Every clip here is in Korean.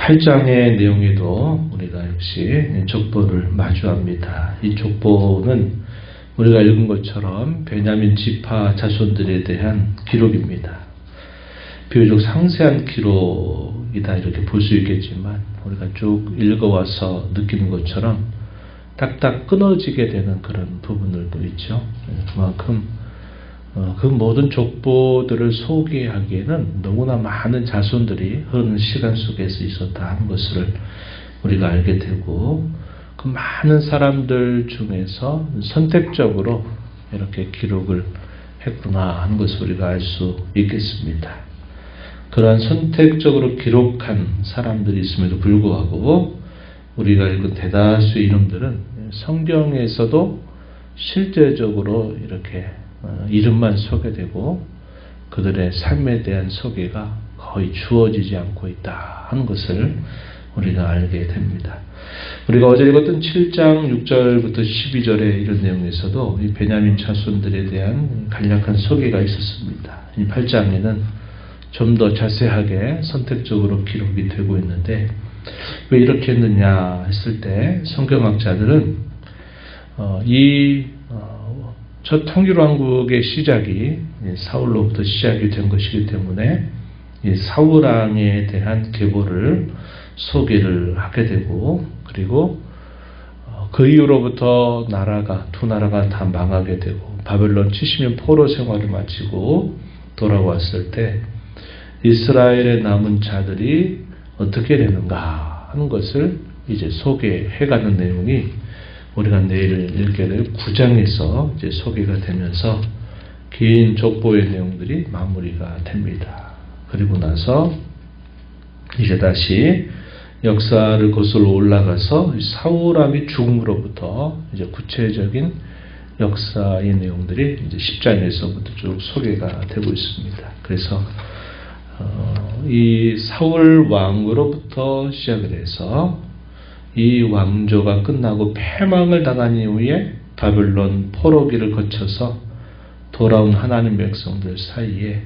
8장의 내용에도 우리가 역시 족보를 마주합니다. 이 족보는 우리가 읽은 것처럼 베냐민 지파 자손들에 대한 기록입니다. 비교적 상세한 기록이다 이렇게 볼 수 있겠지만 우리가 쭉 읽어와서 느끼는 것처럼 딱딱 끊어지게 되는 그런 부분들도 있죠. 그만큼 그 모든 족보들을 소개하기에는 너무나 많은 자손들이 흐르는 시간 속에서 있었다 하는 것을 우리가 알게 되고, 그 많은 사람들 중에서 선택적으로 이렇게 기록을 했구나 하는 것을 우리가 알 수 있겠습니다. 그러한 선택적으로 기록한 사람들이 있음에도 불구하고 우리가 읽은 대다수의 이름들은 성경에서도 실제적으로 이렇게 이름만 소개되고 그들의 삶에 대한 소개가 거의 주어지지 않고 있다 하는 것을 우리가 알게 됩니다. 우리가 어제 읽었던 7장 6절부터 12절의 이런 내용에서도 이 베냐민 자손들에 대한 간략한 소개가 있었습니다. 이 8장에는 좀 더 자세하게 선택적으로 기록이 되고 있는데, 왜 이렇게 했느냐 했을 때 성경학자들은 첫 통일왕국의 시작이 사울로부터 시작이 된 것이기 때문에 이 사울왕에 대한 계보를 소개를 하게 되고, 그리고 그 이후로부터 두 나라가 다 망하게 되고 바벨론 70년 포로 생활을 마치고 돌아왔을 때 이스라엘에 남은 자들이 어떻게 되는가 하는 것을 이제 소개해가는 내용이 우리가 내일 읽게 될 9장에서 이제 소개가 되면서 긴 족보의 내용들이 마무리가 됩니다. 그리고 나서 이제 다시 역사를 거슬러 올라가서 사울왕이 죽음으로부터 이제 구체적인 역사의 내용들이 이제 10장에서부터 쭉 소개가 되고 있습니다. 그래서 이 사울 왕으로부터 시작을 해서 이 왕조가 끝나고 패망을 당한 이후에 바벨론 포로기를 거쳐서 돌아온 하나님 백성들 사이에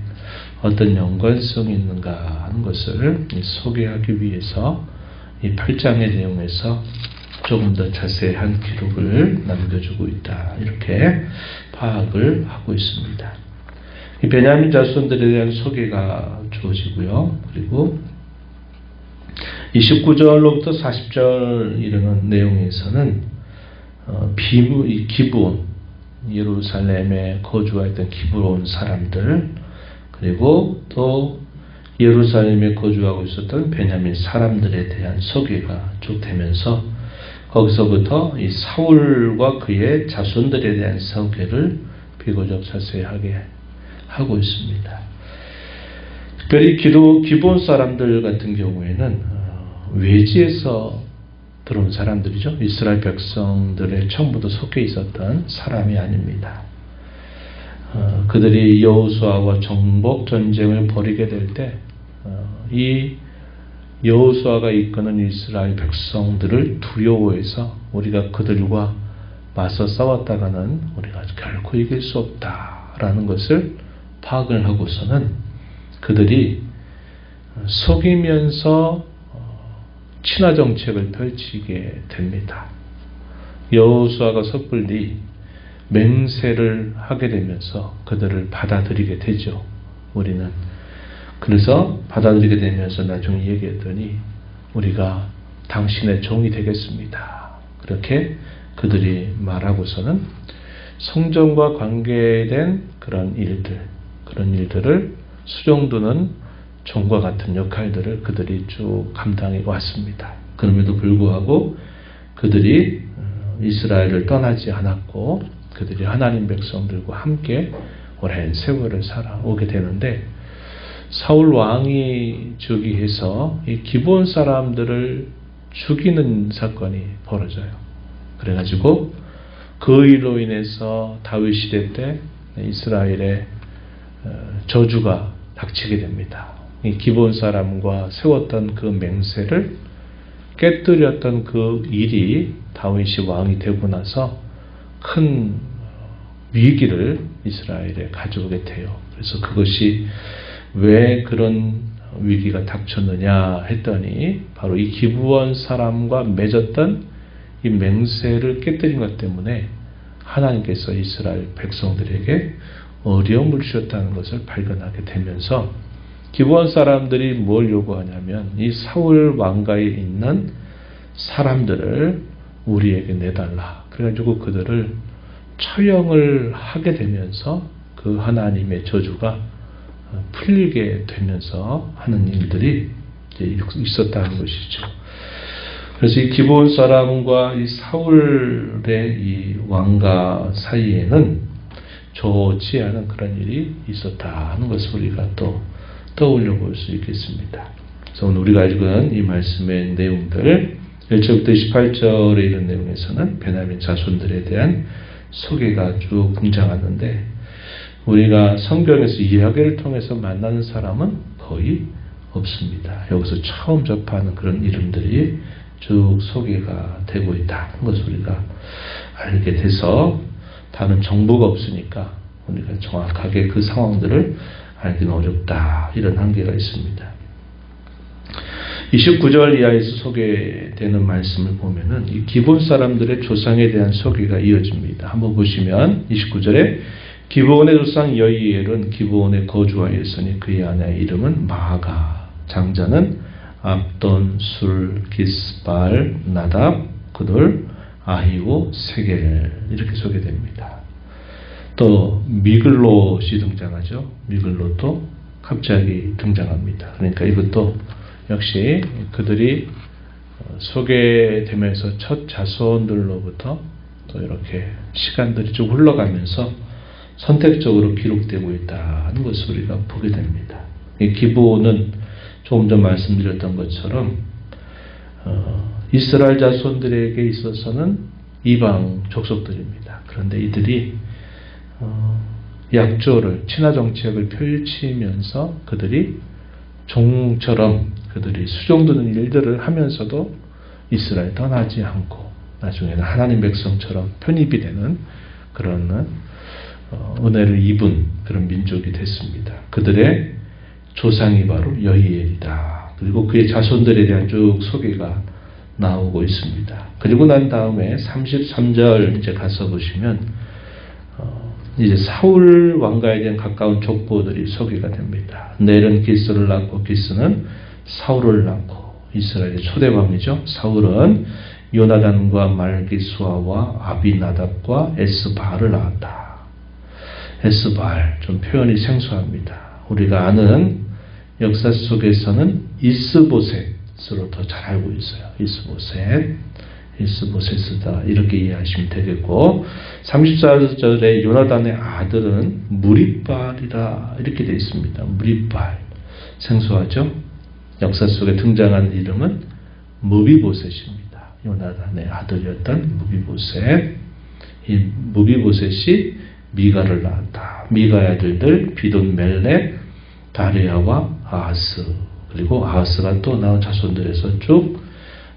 어떤 연관성이 있는가 하는 것을 소개하기 위해서 이 8장의 내용에서 조금 더 자세한 기록을 남겨주고 있다, 이렇게 파악을 하고 있습니다. 이 베냐민 자손들에 대한 소개가 주어지고요. 그리고 29절로부터 40절 이르는 내용에서는 기브온, 예루살렘에 거주하였던 기브온 사람들, 그리고 또 예루살렘에 거주하고 있었던 베냐민 사람들에 대한 소개가 쭉 되면서 거기서부터 이 사울과 그의 자손들에 대한 소개를 비교적 자세하게 하고 있습니다. 특별히 기브온 사람들 같은 경우에는 외지에서 들어온 사람들이죠. 이스라엘 백성들의 처음부터 속해 있었던 사람이 아닙니다. 그들이 여호수아와 정복 전쟁을 벌이게 될 때 이 여호수아가 이끄는 이스라엘 백성들을 두려워해서 우리가 그들과 맞서 싸웠다가는 우리가 결코 이길 수 없다라는 것을 파악을 하고서는 그들이 속이면서 친화 정책을 펼치게 됩니다. 여호수아가 섣불리 맹세를 하게 되면서 그들을 받아들이게 되죠. 우리는 그래서 받아들이게 되면서 나중에 얘기했더니 우리가 당신의 종이 되겠습니다. 그렇게 그들이 말하고서는 성전과 관계된 그런 일들을 수종두는 종과 같은 역할들을 그들이 쭉 감당해 왔습니다. 그럼에도 불구하고 그들이 이스라엘을 떠나지 않았고 그들이 하나님 백성들과 함께 오랜 세월을 살아오게 되는데, 사울 왕이 즉위해서 이 기브온 사람들을 죽이는 사건이 벌어져요. 그래가지고 그 일로 인해서 다윗 시대 때 이스라엘의 저주가 닥치게 됩니다. 이 기브온 사람과 세웠던 그 맹세를 깨뜨렸던 그 일이 다윗이 왕이 되고 나서 큰 위기를 이스라엘에 가져오게 돼요. 그래서 그것이 왜 그런 위기가 닥쳤느냐 했더니 바로 이 기브온 사람과 맺었던 이 맹세를 깨뜨린 것 때문에 하나님께서 이스라엘 백성들에게 어려움을 주셨다는 것을 발견하게 되면서 기브온 사람들이 뭘 요구하냐면 이 사울 왕가에 있는 사람들을 우리에게 내달라. 그래가지고 그들을 처형을 하게 되면서 그 하나님의 저주가 풀리게 되면서 하는 일들이 있었다는 것이죠. 그래서 이 기브온 사람과 이 사울의 이 왕가 사이에는 좋지 않은 그런 일이 있었다 하는 것을 우리가 또 떠올려 볼 수 있겠습니다. 그래서 오늘 우리가 읽은 이 말씀의 내용들 1절부터 18절의 이런 내용에서는 베냐민 자손들에 대한 소개가 쭉 등장하는데 우리가 성경에서 이야기를 통해서 만나는 사람은 거의 없습니다. 여기서 처음 접하는 그런 이름들이 쭉 소개가 되고 있다는 것을 우리가 알게 돼서 다른 정보가 없으니까 우리가 정확하게 그 상황들을 알기는 어렵다. 이런 한계가 있습니다. 29절 이하에서 소개되는 말씀을 보면은 이 기브온 사람들의 조상에 대한 소개가 이어집니다. 한번 보시면 29절에 기브온의 조상 여이엘은 기브온에 거주하였으니 그의 아내의 이름은 마아가 장자는 압돈, 술, 기스발, 나답, 그돌, 아히오, 세겔 이렇게 소개됩니다. 또 미글롯이 등장하죠. 미글롯도 갑자기 등장합니다. 그러니까 이것도 역시 그들이 소개되면서 첫 자손들로부터 또 이렇게 시간들이 쭉 흘러가면서 선택적으로 기록되고 있다는 것을 우리가 보게 됩니다. 이 기브온은 조금 전 말씀드렸던 것처럼 이스라엘 자손들에게 있어서는 이방 족속들입니다. 그런데 이들이 약조를 친화 정책을 펼치면서 그들이 종처럼 그들이 수종드는 일들을 하면서도 이스라엘 떠나지 않고 나중에는 하나님 백성처럼 편입이 되는 그런 은혜를 입은 그런 민족이 됐습니다. 그들의 조상이 바로 여이엘이다. 그리고 그의 자손들에 대한 쭉 소개가 나오고 있습니다. 그리고 난 다음에 33절 이제 가서 보시면 이제 사울 왕가에 대한 가까운 족보들이 소개가 됩니다. 넬은 기스를 낳고 기스는 사울을 낳고 이스라엘의 초대왕이죠. 사울은 요나단과 말기수아와 아비나답과 에스바를 낳았다. 에스발 좀 표현이 생소합니다. 우리가 아는 역사 속에서는 이스보셋으로 더 잘 알고 있어요. 이스보셋이다 이렇게 이해하시면 되겠고 34절에 요나단의 아들은 무리발이라 이렇게 되어 있습니다. 무리발 생소하죠? 역사 속에 등장하는 이름은 무비보셋입니다. 요나단의 아들이었던 무비보셋. 이 무비보셋이 미가를 낳았다. 미가의 아들들 비돈 멜렉, 다레아와 아하스 그리고 아하스가 또 나온 자손들에서 쭉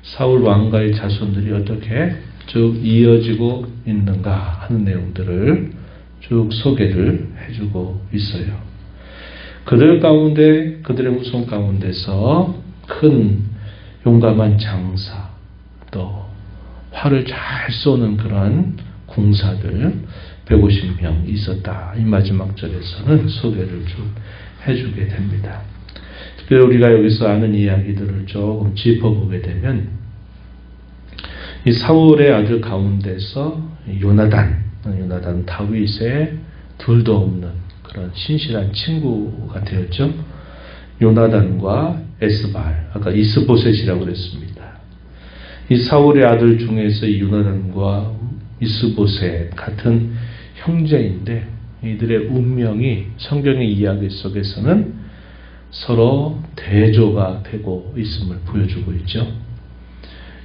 사울 왕가의 자손들이 어떻게 쭉 이어지고 있는가 하는 내용들을 쭉 소개를 해주고 있어요. 그들 가운데 그들의 후손 가운데서 큰 용감한 장사 또 활을 잘 쏘는 그런 군사들 150명 있었다. 이 마지막 절에서는 소개를 좀 해주게 됩니다. 특별히 우리가 여기서 아는 이야기들을 조금 짚어보게 되면 이 사울의 아들 가운데서 요나단 다윗의 둘도 없는 그런 신실한 친구가 되었죠. 요나단과 에스발 아까 이스보셋이라고 그랬습니다. 이 사울의 아들 중에서 이 요나단과 이스보셋 같은 형제인데 이들의 운명이 성경의 이야기 속에서는 서로 대조가 되고 있음을 보여주고 있죠.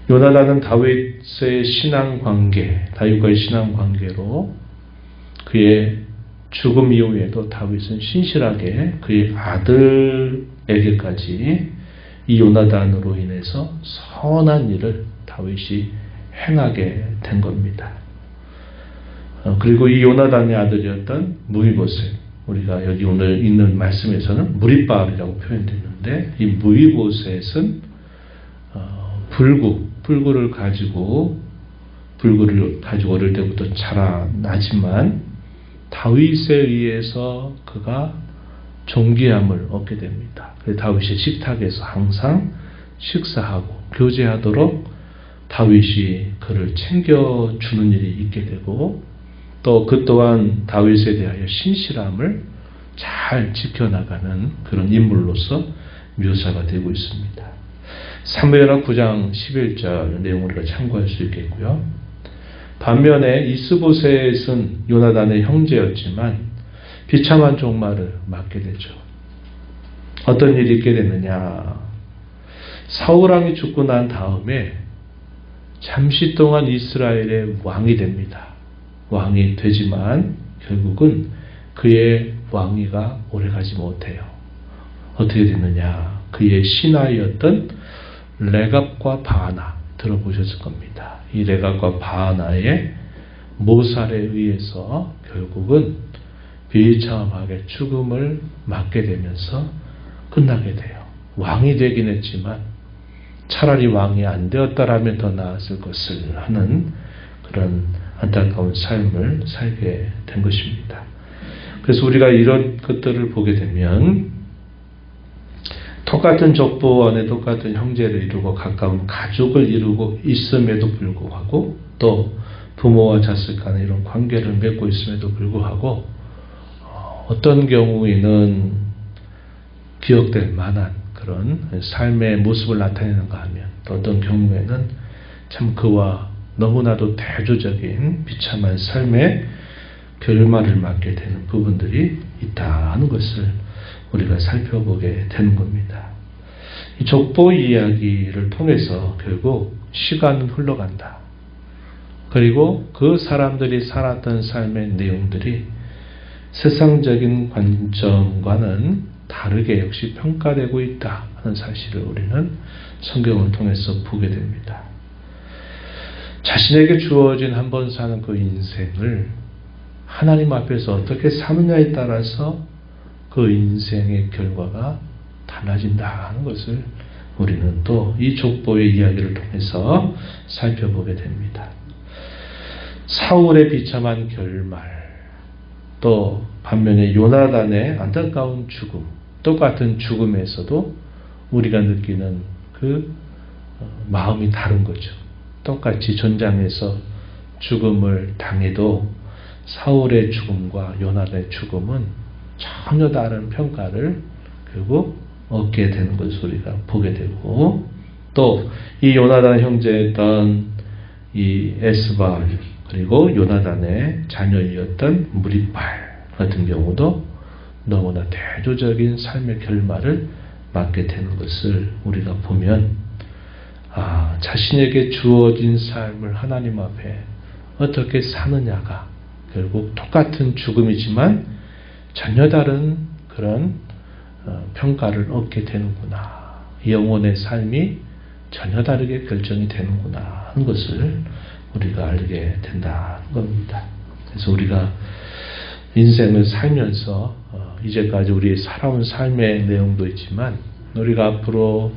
요나단은 다윗과의 신앙관계로 그의 죽음 이후에도 다윗은 신실하게 그의 아들에게까지 이 요나단으로 인해서 선한 일을 다윗이 행하게 된 겁니다. 그리고 이 요나단의 아들이었던 무비보셋 우리가 여기 오늘 읽는 말씀에서는 무리바알이라고 표현되는데, 이 무이보셋은 불구를 가지고 어릴 때부터 자라나지만 다윗에 의해서 그가 존귀함을 얻게 됩니다. 그래서 다윗의 식탁에서 항상 식사하고 교제하도록 다윗이 그를 챙겨주는 일이 있게 되고, 또 그 또한 다윗에 대하여 신실함을 잘 지켜나가는 그런 인물로서 묘사가 되고 있습니다. 사무엘하 9장 11절 내용을 우리가 참고할 수 있겠고요. 반면에 이스보셋은 요나단의 형제였지만 비참한 종말을 맞게 되죠. 어떤 일이 있게 됐느냐? 사울왕이 죽고 난 다음에 잠시 동안 이스라엘의 왕이 됩니다. 왕이 되지만 결국은 그의 왕위가 오래가지 못해요. 어떻게 됐느냐? 그의 신하였던 레갑과 바하나, 들어보셨을 겁니다. 이 레갑과 바하나의 모살에 의해서 결국은 비참하게 죽음을 맞게 되면서 끝나게 돼요. 왕이 되긴 했지만 차라리 왕이 안 되었다라면 더 나았을 것을 하는 그런 안타까운 삶을 살게 된 것입니다. 그래서 우리가 이런 것들을 보게 되면 똑같은 족보 안에 똑같은 형제를 이루고 가까운 가족을 이루고 있음에도 불구하고, 또 부모와 자식 간에 이런 관계를 맺고 있음에도 불구하고 어떤 경우에는 기억될 만한 그런 삶의 모습을 나타내는가 하면, 또 어떤 경우에는 참 그와 너무나도 대조적인 비참한 삶의 결말을 맞게 되는 부분들이 있다 하는 것을 우리가 살펴보게 되는 겁니다. 이 족보 이야기를 통해서 결국 시간은 흘러간다. 그리고 그 사람들이 살았던 삶의 내용들이 세상적인 관점과는 다르게 역시 평가되고 있다 하는 사실을 우리는 성경을 통해서 보게 됩니다. 자신에게 주어진 한 번 사는 그 인생을 하나님 앞에서 어떻게 사느냐에 따라서 그 인생의 결과가 달라진다 하는 것을 우리는 또 이 족보의 이야기를 통해서 살펴보게 됩니다. 사울의 비참한 결말, 또 반면에 요나단의 안타까운 죽음, 똑같은 죽음에서도 우리가 느끼는 그 마음이 다른 거죠. 똑같이 전장에서 죽음을 당해도 사울의 죽음과 요나단의 죽음은 전혀 다른 평가를 결국 얻게 되는 것을 우리가 보게 되고, 또 이 요나단 형제였던 이 에스바알, 그리고 요나단의 자녀이었던 무리발 같은 경우도 너무나 대조적인 삶의 결말을 맞게 되는 것을 우리가 보면, 자신에게 주어진 삶을 하나님 앞에 어떻게 사느냐가 결국 똑같은 죽음이지만 전혀 다른 그런 평가를 얻게 되는구나. 영혼의 삶이 전혀 다르게 결정이 되는구나 하는 것을 우리가 알게 된다는 겁니다. 그래서 우리가 인생을 살면서 이제까지 우리 살아온 삶의 내용도 있지만, 우리가 앞으로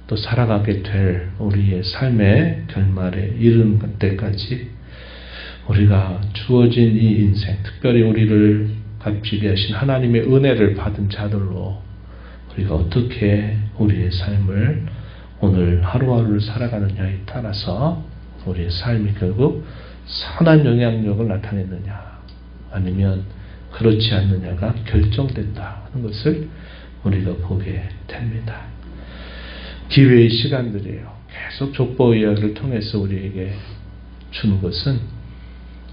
또 살아가게 될 우리의 삶의 결말에 이른 때까지 우리가 주어진 이 인생, 특별히 우리를 값지게 하신 하나님의 은혜를 받은 자들로 우리가 어떻게 우리의 삶을 오늘 하루하루를 살아가느냐에 따라서 우리의 삶이 결국 선한 영향력을 나타내느냐 아니면 그렇지 않느냐가 결정된다 하는 것을 우리가 보게 됩니다. 기회의 시간들이에요. 계속 족보 이야기를 통해서 우리에게 주는 것은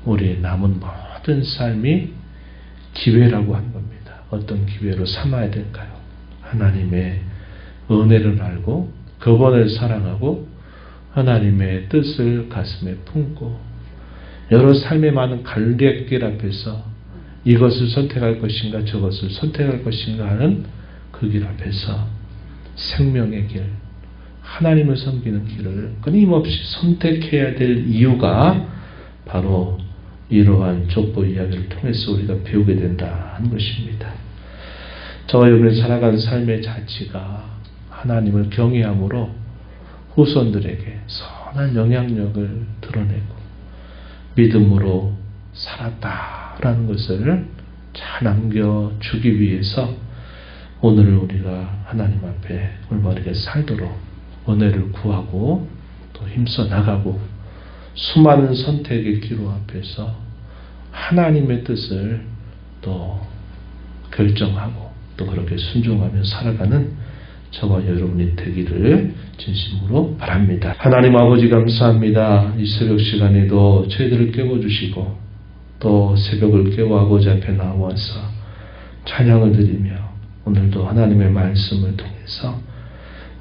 우리의 남은 모든 삶이 기회라고 하는 겁니다. 어떤 기회로 삼아야 될까요? 하나님의 은혜를 알고 그분을 사랑하고 하나님의 뜻을 가슴에 품고 여러 삶의 많은 갈래길 앞에서 이것을 선택할 것인가 저것을 선택할 것인가 하는 그 길 앞에서 생명의 길, 하나님을 섬기는 길을 끊임없이 선택해야 될 이유가 바로 이러한 족보 이야기를 통해서 우리가 배우게 된다 하는 것입니다. 저와 여러분이 살아가는 삶의 자치가 하나님을 경외함으로 후손들에게 선한 영향력을 드러내고 믿음으로 살았다라는 것을 잘 남겨주기 위해서 오늘 우리가 하나님 앞에 올바르게 살도록 은혜를 구하고 또 힘써 나가고 수많은 선택의 기로 앞에서 하나님의 뜻을 또 결정하고 또 그렇게 순종하며 살아가는 저와 여러분이 되기를 진심으로 바랍니다. 하나님 아버지 감사합니다. 이 새벽 시간에도 저희들을 깨워주시고 또 새벽을 깨워하고자 앞에 나와서 찬양을 드리며 오늘도 하나님의 말씀을 통해서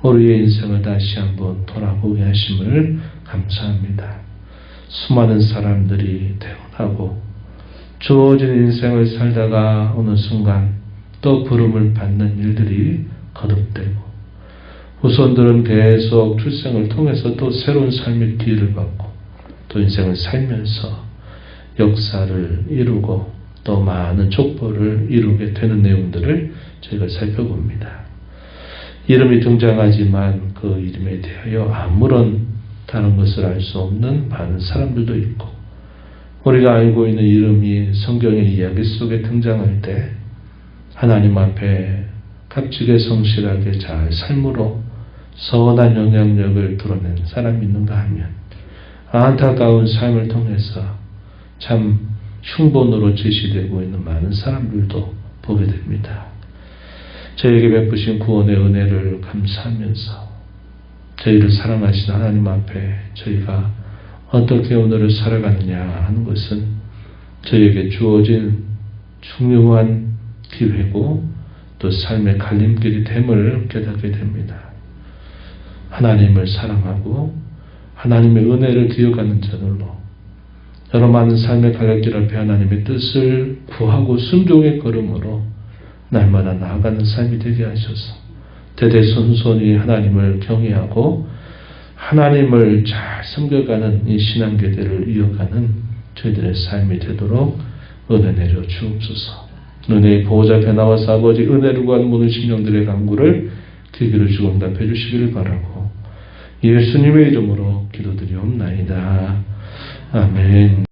우리의 인생을 다시 한번 돌아보게 하심을 감사합니다. 수많은 사람들이 태어나고 주어진 인생을 살다가 어느 순간 또 부름을 받는 일들이 거듭되고 후손들은 계속 출생을 통해서 또 새로운 삶의 기회를 받고 또 인생을 살면서 역사를 이루고 또 많은 족보를 이루게 되는 내용들을 저희가 살펴봅니다. 이름이 등장하지만 그 이름에 대하여 아무런 다른 것을 알 수 없는 많은 사람들도 있고 우리가 알고 있는 이름이 성경의 이야기 속에 등장할 때 하나님 앞에 값지게 성실하게 잘 삶으로 선한 영향력을 드러낸 사람이 있는가 하면 안타까운 삶을 통해서 참 흉본으로 제시되고 있는 많은 사람들도 보게 됩니다. 저에게 베푸신 구원의 은혜를 감사하면서 저희를 사랑하신 하나님 앞에 저희가 어떻게 오늘을 살아가느냐 하는 것은 저희에게 주어진 중요한 기회고 또 삶의 갈림길이 됨을 깨닫게 됩니다. 하나님을 사랑하고 하나님의 은혜를 기억하는 자들로 여러 많은 삶의 갈림길 앞에 하나님의 뜻을 구하고 순종의 걸음으로 날마다 나아가는 삶이 되게 하셔서 대대손손이 하나님을 경외하고 하나님을 잘 섬겨가는 이 신앙계대를 이어가는 저희들의 삶이 되도록 은혜 내려 주옵소서. 은혜의 보호자 앞에 나와서 아버지 은혜를 구하는 모든 심령들의 간구를 귀기를 주고 응답해 주시기를 바라고 예수님의 이름으로 기도드리옵나이다. 아멘.